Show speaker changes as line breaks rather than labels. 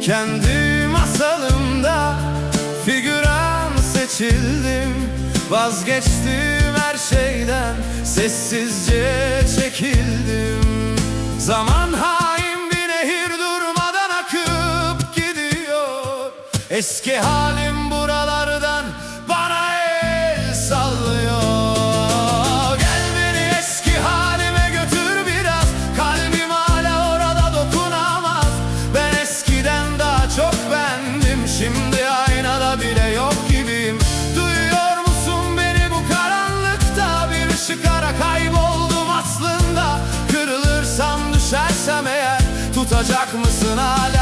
Kendi masalımda figüran seçildim. Vazgeçtim her şeyden, sessizce çekildim. Zaman hain bir nehir, durmadan akıp gidiyor. Eski halim buralardan bana el sallıyor. Gel beni eski halime götür biraz, kalbim hala orada dokunamaz. Ben eskiden daha çok bendim, şimdi aynada bile yok gibiyim. Duyuyor musun beni bu karanlıkta? Bir ışık ara, kayboldum aslında. Kırılırsam, düşersem eğer, tutacak mısın hala?